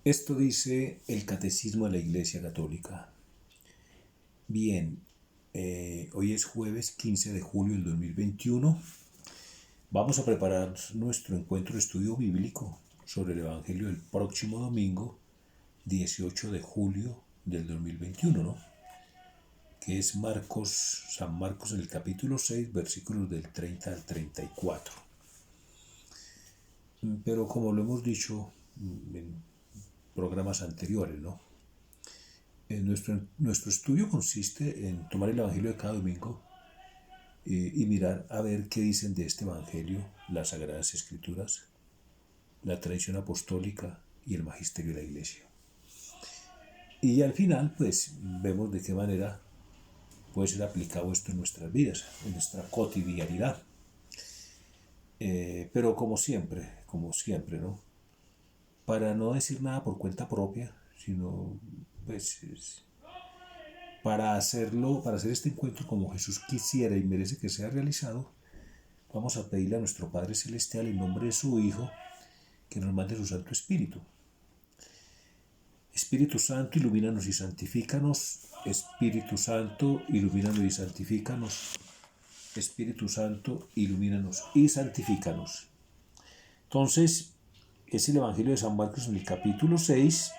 Esto dice el Catecismo de la Iglesia Católica. Bien, hoy es jueves 15 de julio del 2021. Vamos a preparar nuestro encuentro de estudio bíblico sobre el Evangelio del próximo domingo, 18 de julio del 2021, ¿no? Que es San Marcos en el capítulo 6, versículos del 30 al 34. Pero como lo hemos dicho en programas anteriores, ¿no? Nuestro estudio consiste en tomar el Evangelio de cada domingo y mirar a ver qué dicen de este Evangelio las Sagradas Escrituras, la tradición apostólica y el magisterio de la Iglesia. Y al final, pues, vemos de qué manera puede ser aplicado esto en nuestras vidas, en nuestra cotidianidad. Pero como siempre, ¿no? Para no decir nada por cuenta propia, sino, pues, para hacer este encuentro como Jesús quisiera y merece que sea realizado, vamos a pedirle a nuestro Padre Celestial en nombre de su Hijo que nos mande su Santo Espíritu. Espíritu Santo, ilumínanos y santifícanos. Espíritu Santo, ilumínanos y santifícanos. Espíritu Santo, ilumínanos y santifícanos. Entonces, es el Evangelio de San Marcos en el capítulo 6,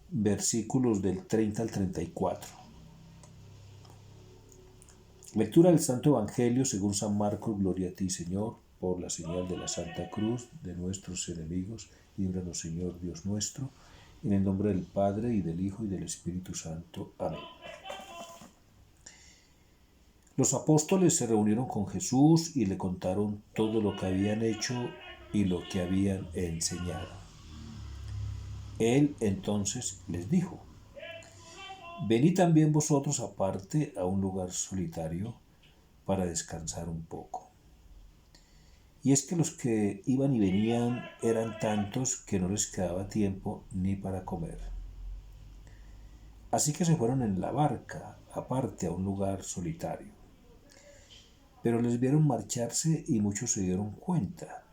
versículos del 30 al 34. Lectura del Santo Evangelio según San Marcos. Gloria a ti, Señor, por la señal de la Santa Cruz de nuestros enemigos. Líbranos, Señor Dios nuestro, en el nombre del Padre, y del Hijo, y del Espíritu Santo. Amén. Los apóstoles se reunieron con Jesús y le contaron todo lo que habían hecho y lo que habían enseñado. Él entonces les dijo: venid también vosotros aparte a un lugar solitario para descansar un poco. Y es que los que iban y venían eran tantos que no les quedaba tiempo ni para comer. Así que se fueron en la barca, aparte a un lugar solitario. Pero les vieron marcharse y muchos se dieron cuenta.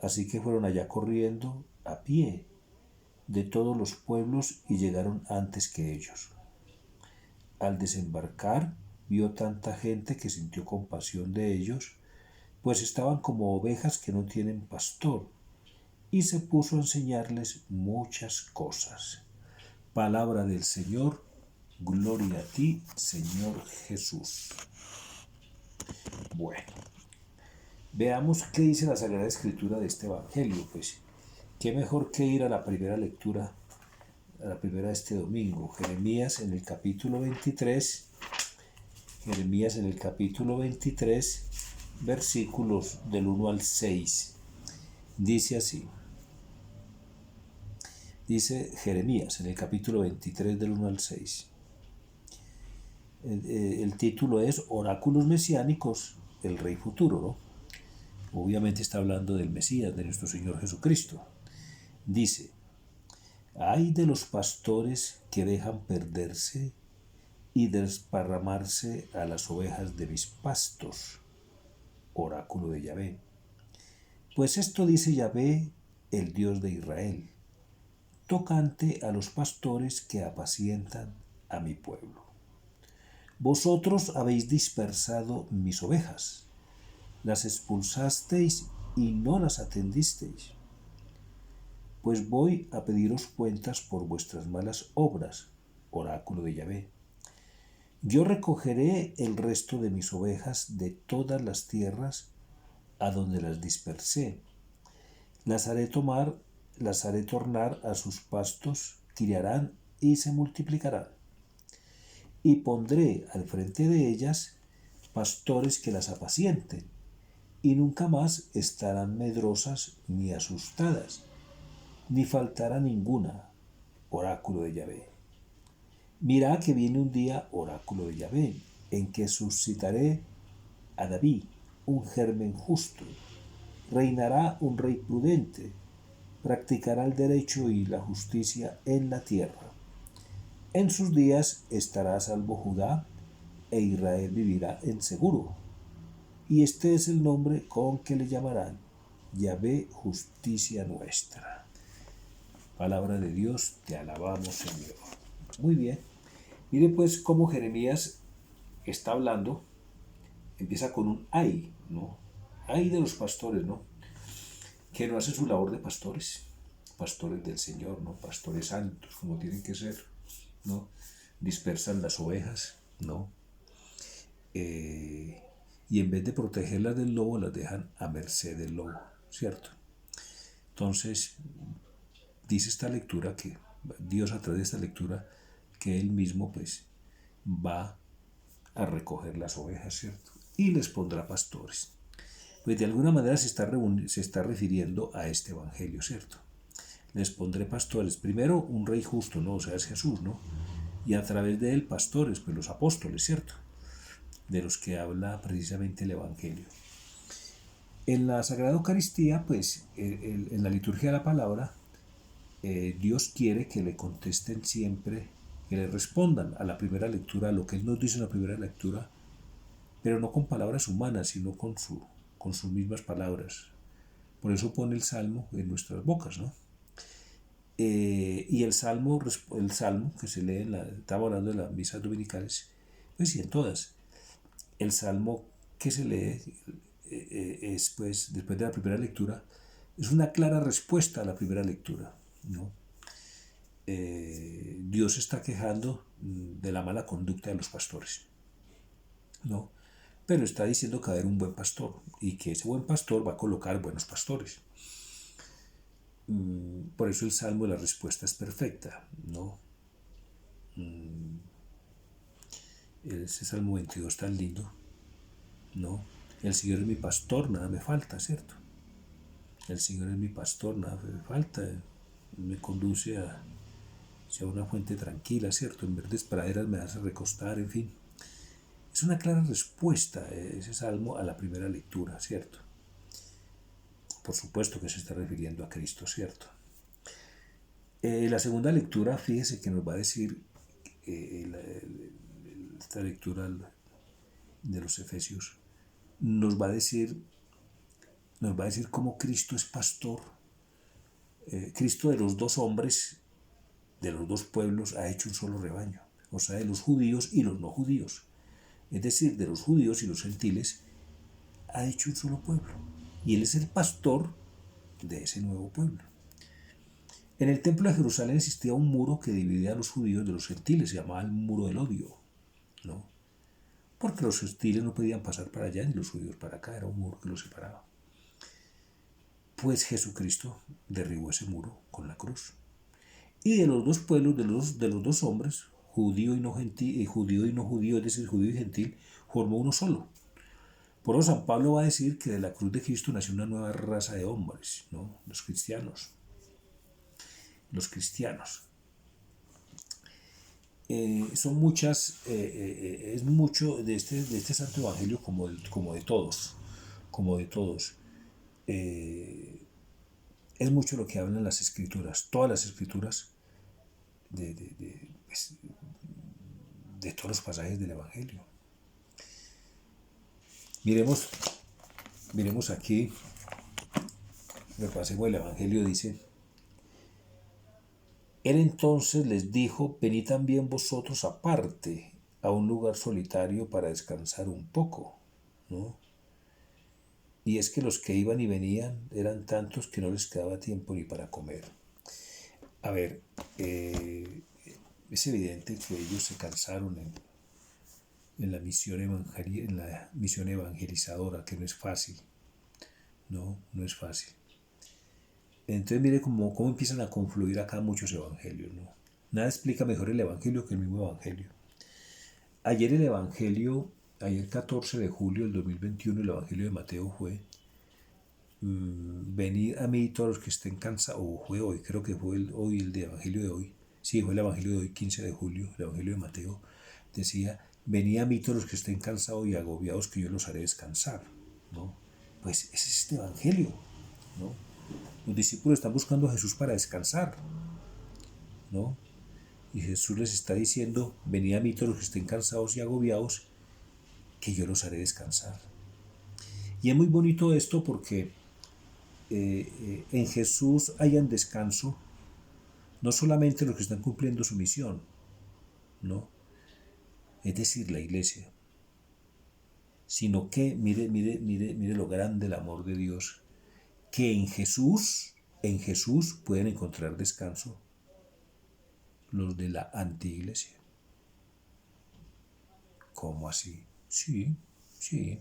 Así que fueron allá corriendo a pie de todos los pueblos y llegaron antes que ellos. Al desembarcar, vio tanta gente que sintió compasión de ellos, pues estaban como ovejas que no tienen pastor, y se puso a enseñarles muchas cosas. Palabra del Señor. Gloria a ti, Señor Jesús. Bueno, veamos qué dice la Sagrada Escritura de este Evangelio. Pues, qué mejor que ir a la primera lectura, a la primera de este domingo. Jeremías en el capítulo 23, versículos del 1 al 6. Dice así. Dice Jeremías en el capítulo 23 del 1 al 6. El título es Oráculos Mesiánicos, el Rey Futuro, ¿no? Obviamente está hablando del Mesías, de nuestro Señor Jesucristo. Dice: ay de los pastores que dejan perderse y desparramarse a las ovejas de mis pastos. Oráculo de Yahvé. Pues esto dice Yahvé, el Dios de Israel, tocante a los pastores que apacientan a mi pueblo. Vosotros habéis dispersado mis ovejas, las expulsasteis y no las atendisteis. Pues voy a pediros cuentas por vuestras malas obras, oráculo de Yahvé. Yo recogeré el resto de mis ovejas de todas las tierras a donde las dispersé. Las haré tornar a sus pastos, criarán y se multiplicarán. Y pondré al frente de ellas pastores que las apacienten, y nunca más estarán medrosas ni asustadas, ni faltará ninguna, oráculo de Yahvé. Mirad que viene un día, oráculo de Yahvé, en que suscitaré a David, un germen justo. Reinará un rey prudente, practicará el derecho y la justicia en la tierra. En sus días estará a salvo Judá, e Israel vivirá en seguro. Y este es el nombre con que le llamarán: Yahvé, justicia nuestra. Palabra de Dios, te alabamos, Señor. Muy bien. Mire pues cómo Jeremías está hablando, empieza con un ay, ¿no? Ay de los pastores, ¿no? Que no hacen su labor de pastores, pastores del Señor, ¿no? Pastores santos, como tienen que ser, ¿no? Dispersan las ovejas, ¿no? Y en vez de protegerlas del lobo, las dejan a merced del lobo, ¿cierto? Entonces, dice esta lectura que Dios a través de esta lectura, que Él mismo pues va a recoger las ovejas, ¿cierto? Y les pondrá pastores. Pues de alguna manera se está refiriendo a este evangelio, ¿cierto? Les pondré pastores. Primero un rey justo, ¿no? O sea, es Jesús, ¿no? Y a través de él pastores, pues los apóstoles, ¿cierto? De los que habla precisamente el evangelio. En la Sagrada Eucaristía, pues, en la liturgia de la palabra, Dios quiere que le contesten siempre, que le respondan a la primera lectura, a lo que Él nos dice en la primera lectura, pero no con palabras humanas, sino con sus mismas palabras. Por eso pone el Salmo en nuestras bocas, ¿no? Y el salmo que se lee, estaba hablando de las misas dominicales, pues sí, en todas. El Salmo que se lee es, pues, después de la primera lectura, es una clara respuesta a la primera lectura, ¿no? Dios se está quejando de la mala conducta de los pastores, ¿no? Pero está diciendo que va a haber un buen pastor y que ese buen pastor va a colocar buenos pastores. Por eso el Salmo de la respuesta es perfecta, ¿no? Ese Salmo 22 tan lindo, ¿no? El Señor es mi pastor, nada me falta, ¿cierto? El Señor es mi pastor, nada me falta. Me conduce hacia una fuente tranquila, ¿cierto? En verdes praderas me hace recostar, en fin. Es una clara respuesta ese salmo a la primera lectura, ¿cierto? Por supuesto que se está refiriendo a Cristo, ¿cierto? La segunda lectura, fíjese que nos va a decir esta lectura de los Efesios, nos va a decir cómo Cristo es pastor. Cristo de los dos hombres, de los dos pueblos, ha hecho un solo rebaño, o sea, de los judíos y los no judíos. Es decir, de los judíos y los gentiles, ha hecho un solo pueblo. Y Él es el pastor de ese nuevo pueblo. En el templo de Jerusalén existía un muro que dividía a los judíos de los gentiles, se llamaba el muro del odio, ¿no? Porque los gentiles no podían pasar para allá ni los judíos para acá, era un muro que los separaba. Pues Jesucristo derribó ese muro con la cruz. Y de los dos pueblos, de los dos hombres, judío y no judío, es decir, judío y gentil, formó uno solo. Por eso San Pablo va a decir que de la cruz de Cristo nació una nueva raza de hombres, ¿no? Los cristianos. Los cristianos. Son muchas, es mucho de este Santo Evangelio como de todos, como de todos. Es mucho lo que hablan las Escrituras, todas las Escrituras pues, de todos los pasajes del Evangelio. Miremos aquí, repasemos el Evangelio, dice: Él entonces les dijo: venid también vosotros aparte a un lugar solitario para descansar un poco, ¿no? Y es que los que iban y venían eran tantos que no les quedaba tiempo ni para comer. A ver, es evidente que ellos se cansaron en la misión evangelizadora, que no es fácil, no es fácil. Entonces mire cómo empiezan a confluir acá muchos evangelios, ¿no? Nada explica mejor el evangelio que el mismo evangelio. Ayer 14 de julio del 2021, el evangelio de Mateo fue: venid a mí todos los que estén cansados, o fue hoy, creo que fue hoy el de evangelio de hoy, sí, fue el evangelio de hoy, 15 de julio, el evangelio de Mateo, decía: venid a mí todos los que estén cansados y agobiados, que yo los haré descansar, ¿no? Pues ese es este evangelio, ¿no? Los discípulos están buscando a Jesús para descansar, ¿no? Y Jesús les está diciendo: venid a mí todos los que estén cansados y agobiados, que yo los haré descansar. Y es muy bonito esto porque en Jesús hayan descanso no solamente los que están cumpliendo su misión, ¿no? Es decir, la iglesia, sino que mire lo grande el amor de Dios, que en Jesús pueden encontrar descanso los de la antiiglesia. ¿Cómo así? Sí, sí,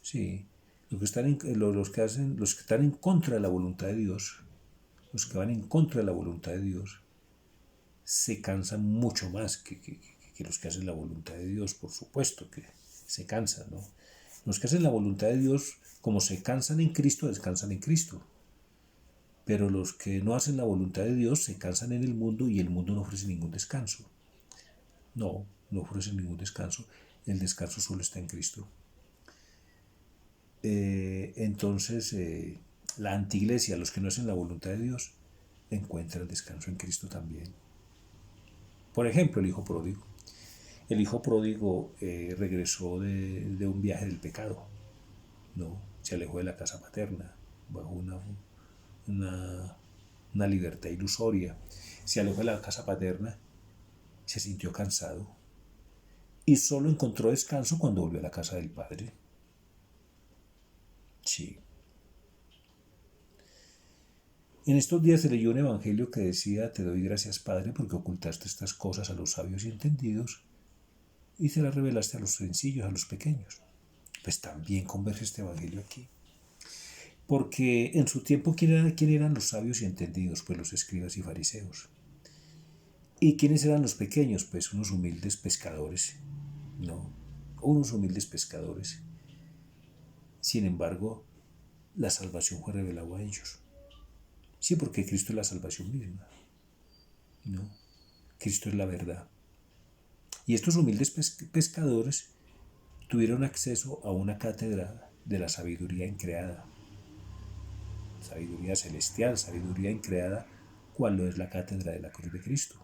sí. Los que están en contra de la voluntad de Dios, los que van en contra de la voluntad de Dios, se cansan mucho más que los que hacen la voluntad de Dios, por supuesto que se cansan, ¿no? Los que hacen la voluntad de Dios, como se cansan en Cristo, descansan en Cristo. Pero los que no hacen la voluntad de Dios se cansan en el mundo y el mundo no ofrece ningún descanso. No ofrece ningún descanso. El descanso solo está en Cristo. Entonces, la antiglesia, los que no hacen la voluntad de Dios, encuentran descanso en Cristo también. Por ejemplo, el hijo pródigo. El hijo pródigo regresó de un viaje del pecado, ¿no? Se alejó de la casa paterna bajo una libertad ilusoria. Se alejó de la casa paterna, se sintió cansado y solo encontró descanso cuando volvió a la casa del Padre. Sí. En estos días se leyó un evangelio que decía: te doy gracias, Padre, porque ocultaste estas cosas a los sabios y entendidos y se las revelaste a los sencillos, a los pequeños. Pues también converge este evangelio aquí. Porque en su tiempo, ¿quién eran los sabios y entendidos? Pues los escribas y fariseos. ¿Y quiénes eran los pequeños? Pues unos humildes pescadores, ¿no? Unos humildes pescadores. Sin embargo, la salvación fue revelada a ellos. Sí, porque Cristo es la salvación misma, ¿no? Cristo es la verdad. Y estos humildes pescadores tuvieron acceso a una cátedra de la sabiduría increada. Sabiduría celestial, sabiduría increada, ¿cuál no es la cátedra de la cruz de Cristo?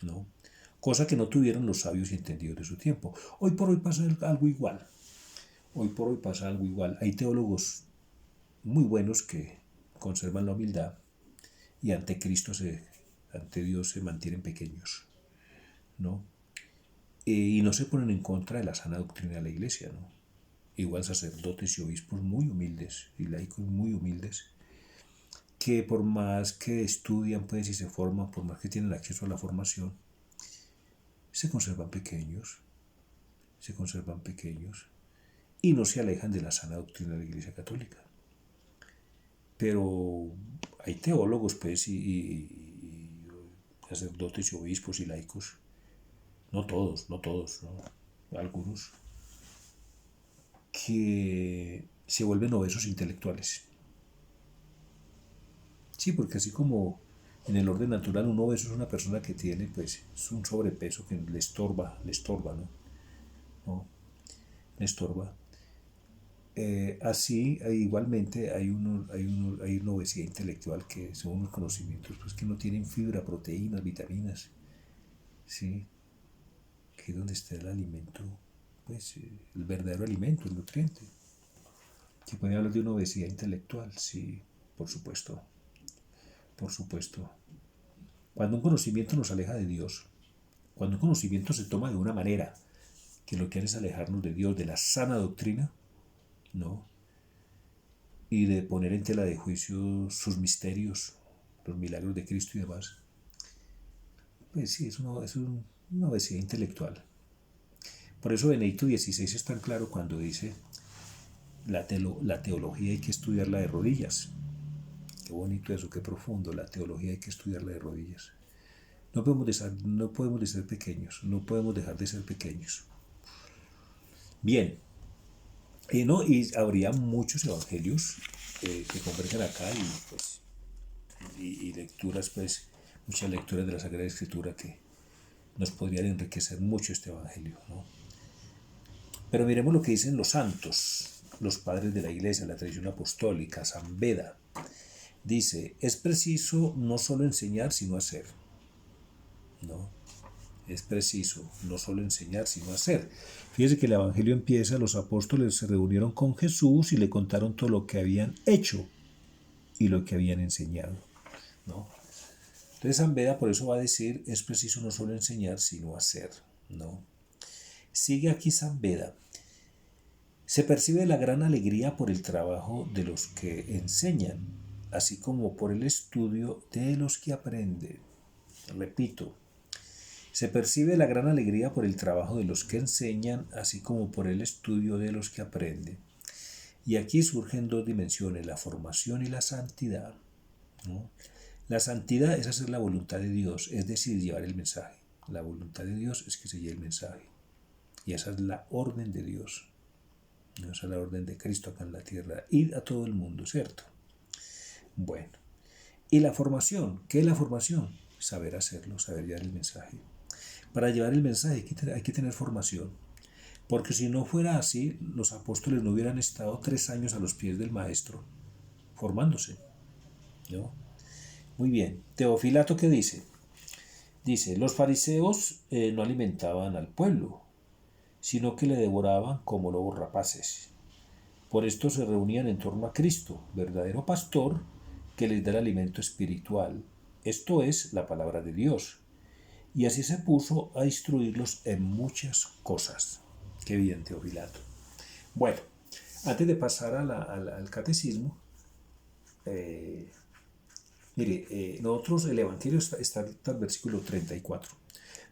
¿No? Cosa que no tuvieron los sabios y entendidos de su tiempo. Hoy por hoy pasa algo igual. Hay teólogos muy buenos que conservan la humildad y ante Dios se mantienen pequeños, ¿no? Y no se ponen en contra de la sana doctrina de la iglesia, ¿no? Igual sacerdotes y obispos muy humildes y laicos muy humildes, que por más que estudian pues y se forman, por más que tienen acceso a la formación, se conservan pequeños y no se alejan de la sana doctrina de la Iglesia Católica. Pero hay teólogos pues y sacerdotes y obispos y laicos, no todos, ¿no? Algunos, que se vuelven obesos intelectuales. Sí, porque así como en el orden natural un obeso es una persona que tiene pues es un sobrepeso que le estorba, ¿no? ¿No? Le estorba. Así, igualmente hay una obesidad intelectual que son unos conocimientos pues, que no tienen fibra, proteínas, vitaminas, ¿sí? Que es donde está el alimento, pues el verdadero alimento, el nutriente. Se puede hablar de una obesidad intelectual, sí, por supuesto. Cuando un conocimiento nos aleja de Dios, cuando un conocimiento se toma de una manera que lo que hace es alejarnos de Dios, de la sana doctrina, ¿no? Y de poner en tela de juicio sus misterios, los milagros de Cristo y demás, pues sí, es una obesidad intelectual. Por eso Benedicto XVI es tan claro cuando dice la teología hay que estudiarla de rodillas. Qué bonito eso, qué profundo. La teología hay que estudiarla de rodillas. No podemos dejar de ser pequeños. Bien, y habría muchos evangelios que convergen acá y lecturas, pues, muchas lecturas de la Sagrada Escritura que nos podrían enriquecer mucho este evangelio, ¿no? Pero miremos lo que dicen los santos, los padres de la Iglesia, la tradición apostólica, San Beda. Dice: es preciso no solo enseñar, sino hacer. ¿No? Es preciso no solo enseñar, sino hacer. Fíjese que el evangelio empieza: los apóstoles se reunieron con Jesús y le contaron todo lo que habían hecho y lo que habían enseñado, ¿no? Entonces San Beda por eso va a decir, es preciso no solo enseñar, sino hacer, ¿no? Sigue aquí San Beda. Se percibe la gran alegría por el trabajo de los que enseñan, así como por el estudio de los que aprenden. Repito, se percibe la gran alegría por el trabajo de los que enseñan, así como por el estudio de los que aprenden. Y aquí surgen dos dimensiones, la formación y la santidad, ¿no? La santidad es hacer la voluntad de Dios, es decir, llevar el mensaje. La voluntad de Dios es que se lleve el mensaje. Y esa es la orden de Dios. Esa es la orden de Cristo acá en la tierra. Ir a todo el mundo, ¿cierto? Bueno. ¿Y la formación? ¿Qué es la formación? Saber hacerlo, saber llevar el mensaje. Para llevar el mensaje hay que tener formación. Porque si no fuera así, los apóstoles no hubieran estado 3 años a los pies del Maestro, formándose, ¿no? Muy bien. Teofilato, ¿qué dice? Dice, los fariseos no alimentaban al pueblo, sino que le devoraban como lobos rapaces. Por esto se reunían en torno a Cristo, verdadero pastor, que les da el alimento espiritual, esto es la palabra de Dios. Y así se puso a instruirlos en muchas cosas. Qué bien, Teofilato. Bueno, antes de pasar al catecismo, nosotros el Evangelio está hasta el versículo 34,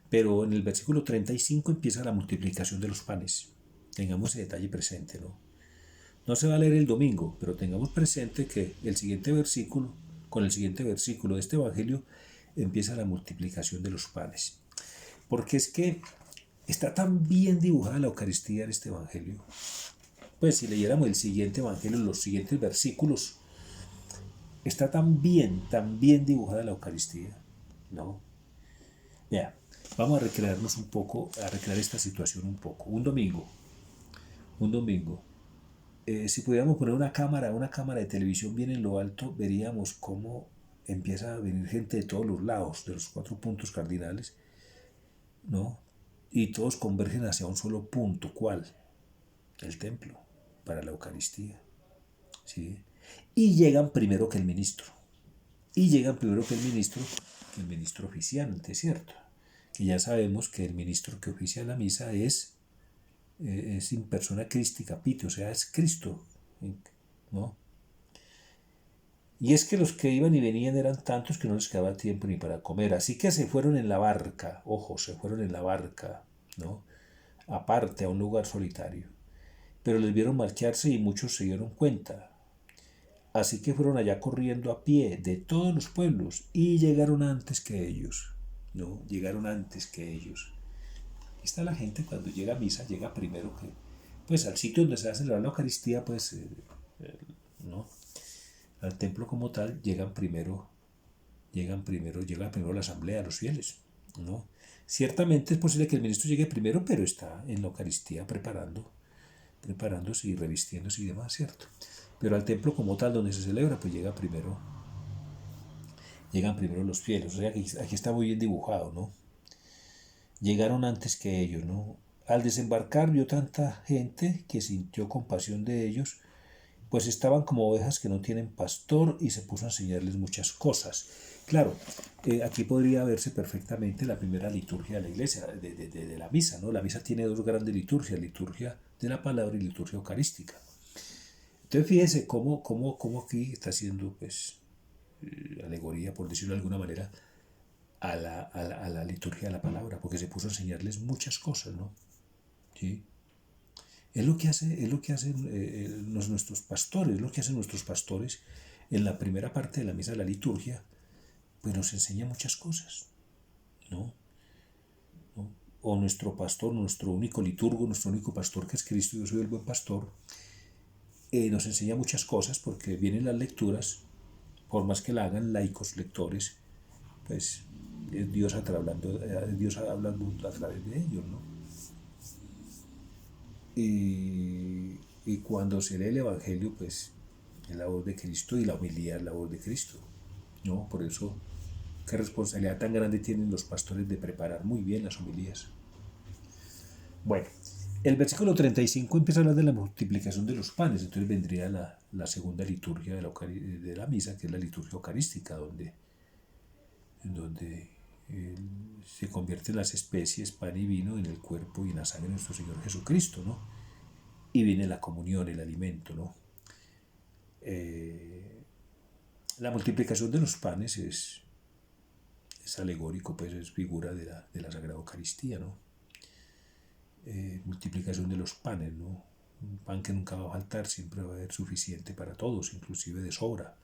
pero en el versículo 35 empieza la multiplicación de los panes. Tengamos ese detalle presente, ¿no? No se va a leer el domingo, pero tengamos presente que el siguiente versículo, con el siguiente versículo de este Evangelio, empieza la multiplicación de los panes. Porque es que está tan bien dibujada la Eucaristía en este Evangelio. Pues si leyéramos el siguiente Evangelio, los siguientes versículos, está tan bien dibujada la Eucaristía, ¿no? Ya, vamos a recrearnos un poco, a recrear esta situación un poco. Un domingo. Si pudiéramos poner una cámara de televisión bien en lo alto, veríamos cómo empieza a venir gente de todos los lados, de los 4 puntos cardinales, ¿no? Y todos convergen hacia un solo punto. ¿Cuál? El templo, para la Eucaristía, ¿sí? Y llegan primero que el ministro. Que el ministro oficiante, ¿cierto? Que ya sabemos que el ministro que oficia la misa es in persona Christi capite, o sea, es Cristo, ¿no? Y es que los que iban y venían eran tantos que no les quedaba tiempo ni para comer, así que se fueron en la barca, ¿no? Aparte, a un lugar solitario. Pero les vieron marcharse y muchos se dieron cuenta. Así que fueron allá corriendo a pie de todos los pueblos y llegaron antes que ellos, ¿no? Llegaron antes que ellos. Está la gente cuando llega a misa, llega primero que, pues al sitio donde se va a celebrar la Eucaristía, pues, ¿no? Al templo como tal, llega primero la asamblea, los fieles, ¿no? Ciertamente es posible que el ministro llegue primero, pero está en la Eucaristía preparándose y revistiéndose y demás, ¿cierto? Pero al templo como tal, donde se celebra, pues llegan primero los fieles. O sea que aquí está muy bien dibujado, ¿no? Llegaron antes que ellos, ¿no? Al desembarcar vio tanta gente que sintió compasión de ellos, pues estaban como ovejas que no tienen pastor, y se puso a enseñarles muchas cosas. Claro, aquí podría verse perfectamente la primera liturgia de la iglesia, de la misa, ¿no? La misa tiene 2 grandes liturgias, liturgia de la palabra y liturgia eucarística. Entonces fíjense cómo aquí está haciendo, pues, alegoría, por decirlo de alguna manera, a la liturgia de la palabra, porque se puso a enseñarles muchas cosas, ¿no? ¿Sí? Es lo que hacen nuestros pastores, en la primera parte de la misa de la liturgia, pues nos enseña muchas cosas, ¿no? O nuestro pastor, nuestro único liturgo, nuestro único pastor, que es Cristo, yo soy el buen pastor, nos enseña muchas cosas, porque vienen las lecturas, por más que la hagan laicos lectores, pues es Dios hablando a través de ellos, ¿no? Y cuando se lee el Evangelio, pues es la voz de Cristo, y la homilía es la voz de Cristo, ¿no? Por eso, qué responsabilidad tan grande tienen los pastores de preparar muy bien las homilías. Bueno, el versículo 35 empieza a hablar de la multiplicación de los panes. Entonces vendría la segunda liturgia de la misa, que es la liturgia eucarística, donde en donde se convierten las especies, pan y vino, en el cuerpo y en la sangre de nuestro Señor Jesucristo, ¿no? Y viene la comunión, el alimento, ¿no? La multiplicación de los panes es alegórico, pues es figura de la Sagrada Eucaristía, ¿no? Multiplicación de los panes, ¿no? Un pan que nunca va a faltar, siempre va a haber suficiente para todos, inclusive de sobra.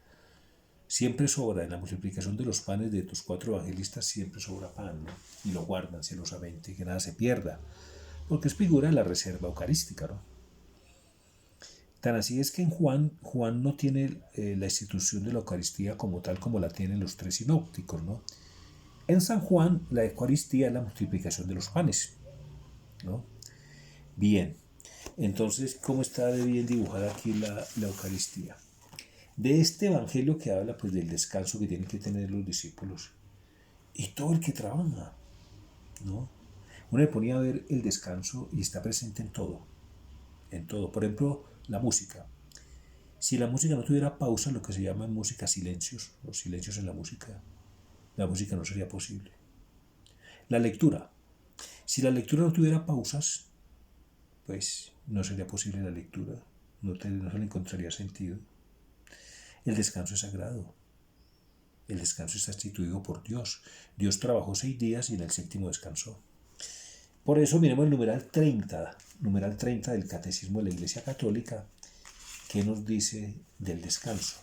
Siempre sobra en la multiplicación de los panes de tus 4 evangelistas, siempre sobra pan, ¿no? Y lo guardan celosamente, que nada se pierda, porque es figura de la reserva eucarística, ¿no? Tan así es que en Juan no tiene la institución de la Eucaristía como tal como la tienen los 3 sinópticos, ¿no? En San Juan la Eucaristía es la multiplicación de los panes, ¿no? Bien, entonces, ¿cómo está de bien dibujada aquí la Eucaristía? De este evangelio que habla pues del descanso que tienen que tener los discípulos y todo el que trabaja, ¿no? Uno le ponía a ver el descanso y está presente en todo, en todo. Por ejemplo, la música. Si la música no tuviera pausa, lo que se llama en música silencios, los silencios en la música no sería posible. La lectura. Si la lectura no tuviera pausas, pues no sería posible la lectura, no se le encontraría sentido. El descanso es sagrado. El descanso está instituido por Dios. Dios trabajó 6 días y en el 7º descansó. Por eso miremos el numeral 30 del Catecismo de la Iglesia Católica, que nos dice del descanso.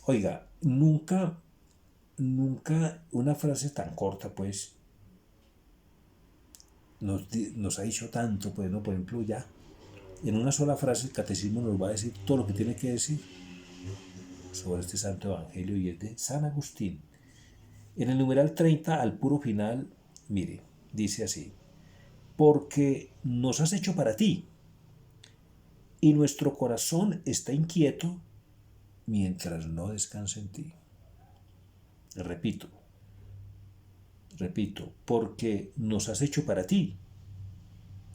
Oiga, nunca una frase tan corta, pues, nos ha dicho tanto, pues, ¿no? Por ejemplo, ya, en una sola frase el Catecismo nos va a decir todo lo que tiene que decir sobre este santo evangelio, y es de San Agustín. En el numeral 30, al puro final, mire, dice así: porque nos has hecho para ti, y nuestro corazón está inquieto mientras no descansa en ti. Repito, porque nos has hecho para ti,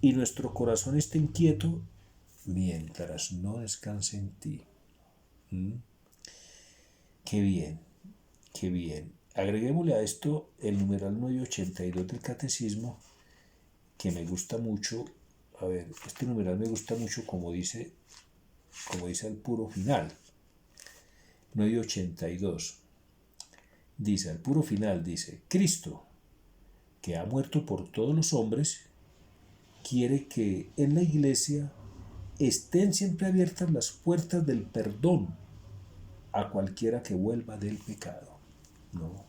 y nuestro corazón está inquieto mientras no descansa en ti. Qué bien, qué bien. Agreguémosle a esto el numeral 982 del Catecismo, que me gusta mucho. A ver, este numeral me gusta mucho como dice al puro final. 982. Dice, al puro final, dice: Cristo, que ha muerto por todos los hombres, quiere que en la Iglesia estén siempre abiertas las puertas del perdón a cualquiera que vuelva del pecado. ¿No?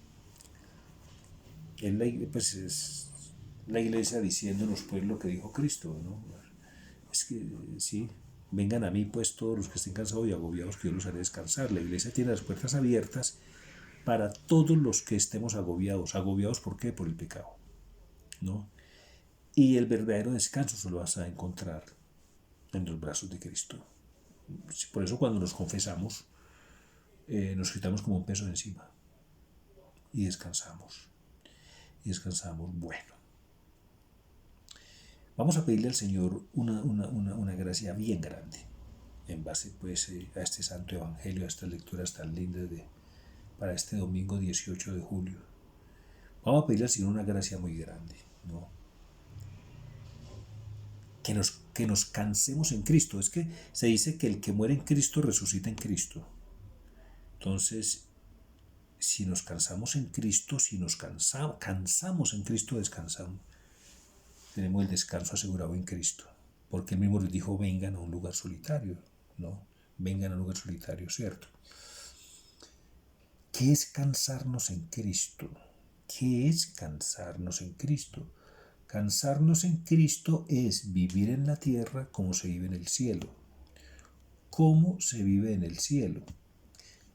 Pues es la Iglesia diciéndonos pues lo que dijo Cristo, ¿no? Es que sí, vengan a mí pues todos los que estén cansados y agobiados, que yo los haré descansar. La Iglesia tiene las puertas abiertas para todos los que estemos agobiados. ¿Agobiados por qué? Por el pecado, ¿no? Y el verdadero descanso se lo vas a encontrar en los brazos de Cristo. Por eso cuando nos confesamos, nos quitamos como un peso de encima y descansamos. Bueno, vamos a pedirle al Señor una gracia bien grande en base pues a este santo evangelio, a estas lecturas tan lindas para este domingo 18 de julio. Vamos a pedirle al Señor una gracia muy grande, ¿no? Que nos cansemos en Cristo. Es que se dice que el que muere en Cristo resucita en Cristo. Entonces, si nos cansamos en Cristo, si nos cansamos en Cristo, descansamos. Tenemos el descanso asegurado en Cristo. Porque Él mismo les dijo: vengan a un lugar solitario, ¿no? Vengan a un lugar solitario, ¿cierto? ¿Qué es cansarnos en Cristo? ¿Qué es cansarnos en Cristo? Cansarnos en Cristo es vivir en la tierra como se vive en el cielo. ¿Cómo se vive en el cielo?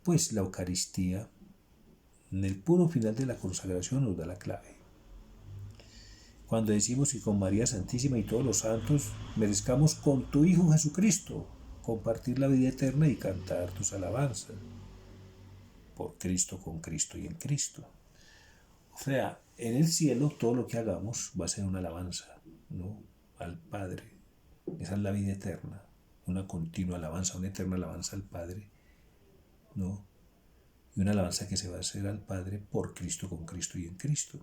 Pues la Eucaristía, en el puro final de la consagración, nos da la clave. Cuando decimos que con María Santísima y todos los santos merezcamos con tu Hijo Jesucristo compartir la vida eterna y cantar tus alabanzas. Por Cristo, con Cristo y en Cristo. O sea, en el cielo todo lo que hagamos va a ser una alabanza, ¿no? Al Padre. Esa es la vida eterna. Una continua alabanza, una eterna alabanza al Padre, ¿no? y una alabanza que se va a hacer al Padre por Cristo, con Cristo y en Cristo.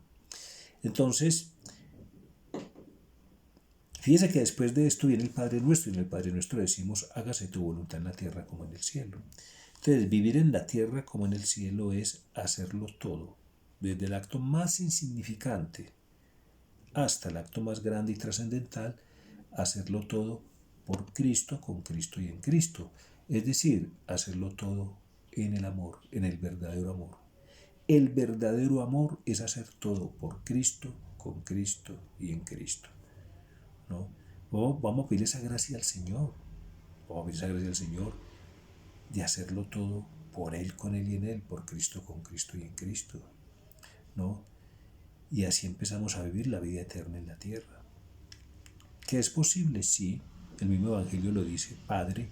Entonces, fíjese que después de esto viene el Padre Nuestro, y en el Padre Nuestro decimos, hágase tu voluntad en la tierra como en el cielo. Entonces, vivir en la tierra como en el cielo es hacerlo todo, desde el acto más insignificante hasta el acto más grande y trascendental, hacerlo todo por Cristo, con Cristo y en Cristo. Es decir, hacerlo todo en el amor, en el verdadero amor. El verdadero amor es hacer todo por Cristo, con Cristo y en Cristo, ¿no? Vamos a pedir esa gracia al Señor. Vamos a pedir esa gracia al Señor de hacerlo todo por Él, con Él y en Él, por Cristo, con Cristo y en Cristo, ¿no? Y así empezamos a vivir la vida eterna en la tierra. ¿Que es posible? Sí, el mismo Evangelio lo dice. Padre,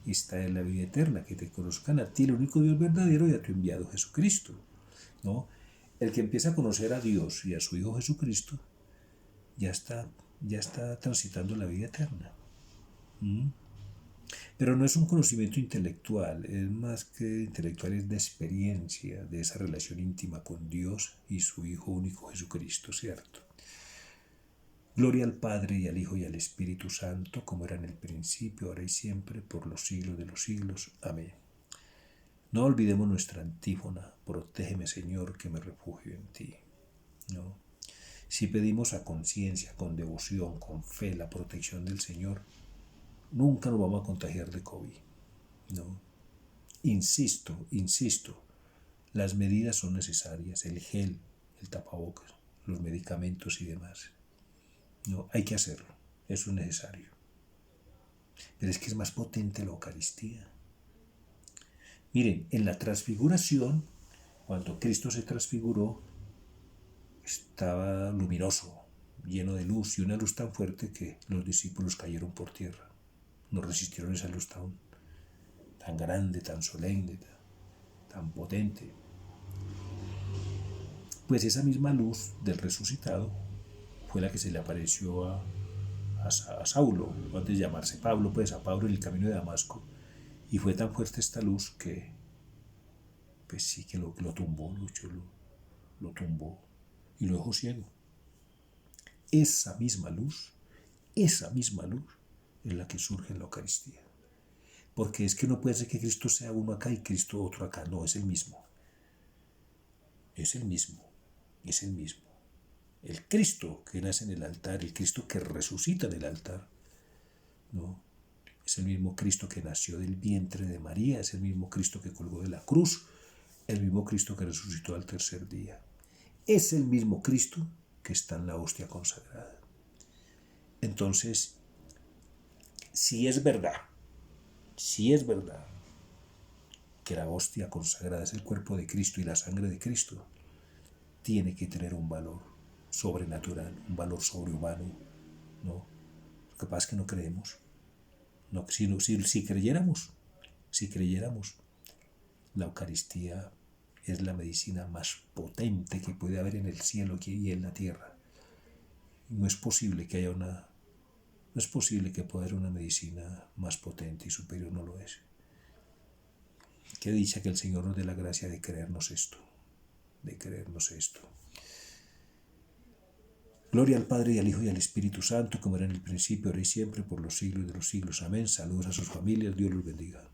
esta es la vida eterna, que te conozcan a ti, el único Dios verdadero, y a tu enviado Jesucristo, ¿no? El que empieza a conocer a Dios y a su Hijo Jesucristo ya está transitando la vida eterna. Pero no es un conocimiento intelectual, es más que intelectual, es de experiencia, de esa relación íntima con Dios y su Hijo único Jesucristo, ¿cierto? Gloria al Padre y al Hijo y al Espíritu Santo, como era en el principio, ahora y siempre, por los siglos de los siglos. Amén. No olvidemos nuestra antífona, protégeme Señor, que me refugio en ti, ¿no? Si pedimos a conciencia, con devoción, con fe, la protección del Señor, nunca nos vamos a contagiar de COVID, ¿no? Insisto, las medidas son necesarias, el gel, el tapabocas, los medicamentos y demás. No, hay que hacerlo, eso es necesario. Pero es que es más potente la Eucaristía. Miren, en la transfiguración, cuando Cristo se transfiguró, estaba luminoso, lleno de luz, y una luz tan fuerte que los discípulos cayeron por tierra. No resistieron esa luz tan grande, tan solemne, tan potente. Pues esa misma luz del resucitado fue la que se le apareció a Saulo, antes de llamarse Pablo, pues a Pablo en el camino de Damasco, y fue tan fuerte esta luz que, pues sí, que lo tumbó, lo tumbó y lo dejó ciego. Esa misma luz es la que surge en la Eucaristía. Porque es que no puede ser que Cristo sea uno acá y Cristo otro acá, no, es el mismo. Es el mismo. El Cristo que nace en el altar, el Cristo que resucita en el altar, ¿no? Es el mismo Cristo que nació del vientre de María, es el mismo Cristo que colgó de la cruz, el mismo Cristo que resucitó al tercer día. Es el mismo Cristo que está en la hostia consagrada. Entonces, si es verdad que la hostia consagrada es el cuerpo de Cristo y la sangre de Cristo, tiene que tener un valor sobrenatural, un valor sobrehumano, ¿no? Lo que pasa es que no creemos. No, si creyéramos, la Eucaristía es la medicina más potente que puede haber en el cielo y en la tierra. No es posible que pueda haber una medicina más potente y superior, no lo es. Qué dicha que el Señor nos dé la gracia de creernos esto. Gloria al Padre y al Hijo y al Espíritu Santo, como era en el principio, ahora y siempre, por los siglos de los siglos. Amén. Saludos a sus familias. Dios los bendiga.